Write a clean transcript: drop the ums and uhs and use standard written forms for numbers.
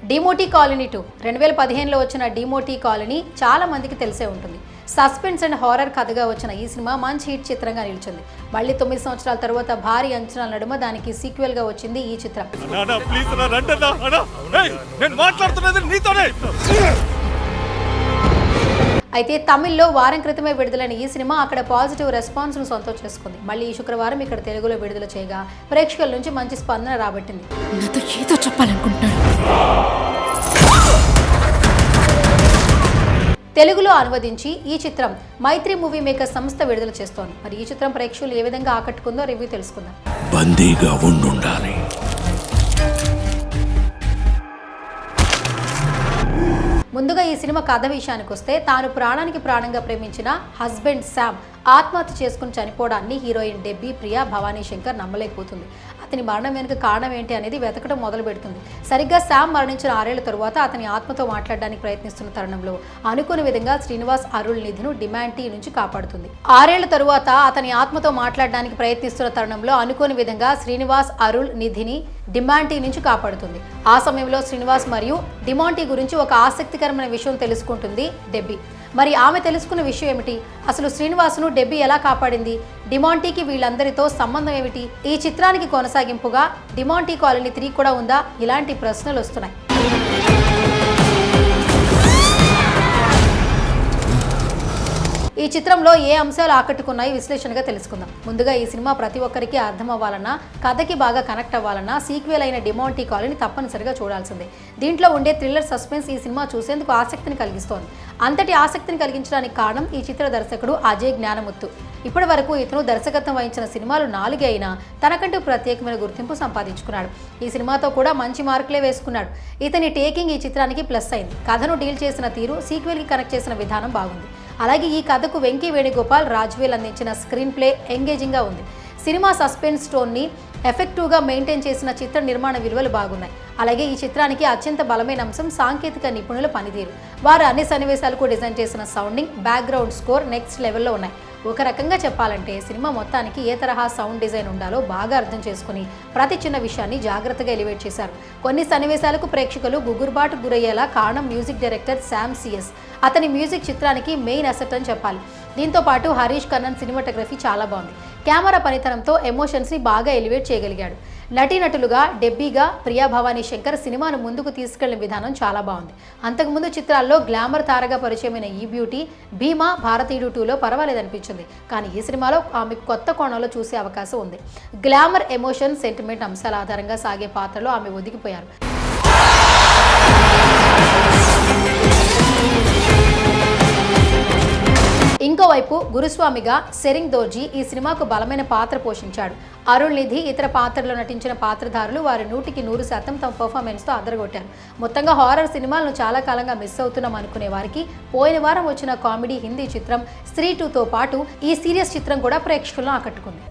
డిమోటీ colony 2 2015లో వచ్చిన డిమోటీ colony చాలా మందికి తెలిసే ఉంటుంది. సస్పెన్స్ అండ్ హారర్ కథగా వచ్చిన ఈ సినిమా మంచి హిట్ చిత్రంగా నిలిచింది. మళ్ళీ 9 సంవత్సరాల తర్వాత భారీ అంచనాల నడుమ దానికి సీక్వెల్ గా వచ్చింది ఈ చిత్రం. అయితే తమిళ్లో వారం క్రితమే విడుదలైన ఈ సినిమా అక్కడ పాజిటివ్ రెస్పాన్స్ ను సొంతం చేసుకుంది. మళ్ళీ ఈ శుక్రవారం ఇక్కడ తెలుగులో విడుదల చేయగా ప్రేక్షకుల నుంచి మంచి స్పందన రాబట్టింది. నాతో ఏదో చెప్పాలనుకుంటున్నాడు. తెలుగులో అనువదించి ఈ చిత్రం మైత్రి మూవీ మేకర్ సంస్థ విడుదల చేస్తోంది. మరి ఈ చిత్రం ప్రేక్షకులు ఏ విధంగా ఆకట్టుకుందో రివ్యూ తెలుసుకుందాం. బందీగా ఉండాలి. ముందుగా ఈ సినిమా కథ విషయానికి వస్తే, తాను ప్రాణానికి ప్రాణంగా ప్రేమించిన హస్బెండ్ శామ్ ఆత్మహత్య చేసుకుని చనిపోవడాన్ని హీరోయిన్ డెబ్బీ ప్రియా భవానీ శంకర్ నమ్మలేకపోతుంది. అతని మరణం వెనుక కారణం ఏంటి అనేది వెతకడం మొదలు పెడుతుంది. సరిగ్గా శామ్ మరణించిన 6 ఏళ్ల తరువాత అతని ఆత్మతో మాట్లాడడానికి ప్రయత్నిస్తున్న తరుణంలో అనుకున్న విధంగా శ్రీనివాస్ అరుళ్ నిధిను డిమాంటీ నుంచి కాపాడుతుంది. 6 ఏళ్ల తరువాత అతని ఆత్మతో మాట్లాడడానికి ప్రయత్నిస్తున్న తరుణంలో అనుకోని విధంగా శ్రీనివాస్ అరుళ్ నిధిని డిమాంటీ నుంచి కాపాడుతుంది. ఆ సమయంలో శ్రీనివాస్ మరియు డిమాంటీ గురించి ఒక ఆసక్తికరమైన విషయం తెలుసుకుంటుంది డెబ్బీ. మరి ఆమె తెలుసుకున్న విషయం ఏమిటి? అసలు శ్రీనివాసును డెబ్బీ ఎలా కాపాడింది? డిమాంటీకి వీళ్ళందరితో సంబంధం ఏమిటి? ఈ చిత్రానికి కొనసాగింపుగా డిమాంటీ కాలనీ 3 కూడా ఉందా? ఇలాంటి ప్రశ్నలు వస్తున్నాయి. ఈ చిత్రంలో ఏ అంశాలు ఆకట్టుకున్నాయి విశ్లేషణగా తెలుసుకుందాం. ముందుగా ఈ సినిమా ప్రతి ఒక్కరికి అర్థం అవ్వాలన్నా, కథకి బాగా కనెక్ట్ అవ్వాలన్నా సీక్వెల్ అయిన డిమాంటీ కాలనీ తప్పనిసరిగా చూడాల్సిందే. దీంట్లో ఉండే థ్రిల్లర్ సస్పెన్స్ ఈ సినిమా చూసేందుకు ఆసక్తిని కలిగిస్తోంది. అంతటి ఆసక్తిని కలిగించడానికి కారణం ఈ చిత్ర దర్శకుడు అజయ్ జ్ఞానముత్తు. ఇప్పటి వరకు ఇతను దర్శకత్వం వహించిన సినిమాలు 4 అయినా తనకంటూ ప్రత్యేకమైన గుర్తింపు సంపాదించుకున్నాడు. ఈ సినిమాతో కూడా మంచి మార్కులే వేసుకున్నాడు. ఇతని టేకింగ్ ఈ చిత్రానికి ప్లస్ అయింది. కథను డీల్ చేసిన తీరు, సీక్వెల్కి కనెక్ట్ చేసిన విధానం బాగుంది. అలాగే ఈ కథకు వెంకీ వేణుగోపాల్, రాజ్వేల్ అందించిన స్క్రీన్ ప్లే ఎంగేజింగ్గా ఉంది. సినిమా సస్పెన్స్ టోన్ని ఎఫెక్టివ్గా మెయింటైన్ చేసిన చిత్ర నిర్మాణ విలువలు బాగున్నాయి. అలాగే ఈ చిత్రానికి అత్యంత బలమైన అంశం సాంకేతిక నిపుణుల పనితీరు. వారు అన్ని సన్నివేశాలకు డిజైన్ చేసిన సౌండింగ్, బ్యాక్గ్రౌండ్ స్కోర్ నెక్స్ట్ లెవెల్లో ఉన్నాయి. ఒక రకంగా చెప్పాలంటే సినిమా మొత్తానికి ఏ తరహా సౌండ్ డిజైన్ ఉండాలో బాగా అర్థం చేసుకుని ప్రతి చిన్న విషయాన్ని జాగ్రత్తగా ఎలివేట్ చేశారు. కొన్ని సన్నివేశాలకు ప్రేక్షకులు గుగురుబాటు గురయ్యేలా కారణం మ్యూజిక్ డైరెక్టర్ శామ్ సిఎస్. అతని మ్యూజిక్ చిత్రానికి మెయిన్ అసెట్ అని చెప్పాలి. దీంతో పాటు హరీష్ కన్నన్ సినిమాటోగ్రఫీ చాలా బాగుంది. కెమెరా పనితనంతో ఎమోషన్స్ని బాగా ఎలివేట్ చేయగలిగాడు. నటీనటులుగా డెబ్బీగా ప్రియా భవానీ శంకర్ సినిమాను ముందుకు తీసుకెళ్లిన విధానం చాలా బాగుంది. అంతకుముందు చిత్రాల్లో గ్లామర్ తారగా పరిచయమైన ఈ బ్యూటీ భీమా భారతీయుడు 2లో పర్వాలేదనిపించింది. కానీ ఈ సినిమాలో ఆమె కొత్త కోణంలో చూసే అవకాశం ఉంది. గ్లామర్, ఎమోషన్, సెంటిమెంట్ అంశాల ఆధారంగా సాగే పాత్రలో ఆమె ఒదిగిపోయారు. ఇంకోవైపు గురుస్వామిగా సెరింగ్ దోర్జీ ఈ సినిమాకు బలమైన పాత్ర పోషించాడు. అరుళ్ నిధి ఇతర పాత్రలో నటించిన పాత్రధారులు వారి 100% తమ పర్ఫార్మెన్స్తో అదరగొట్టారు. మొత్తంగా హారర్ సినిమాలను చాలా కాలంగా మిస్ అవుతున్నాం అనుకునే వారికి పోయిన వారం వచ్చిన కామెడీ హిందీ చిత్రం స్త్రీ 2తో పాటు ఈ సీరియస్ చిత్రం కూడా ప్రేక్షకులను ఆకట్టుకుంది.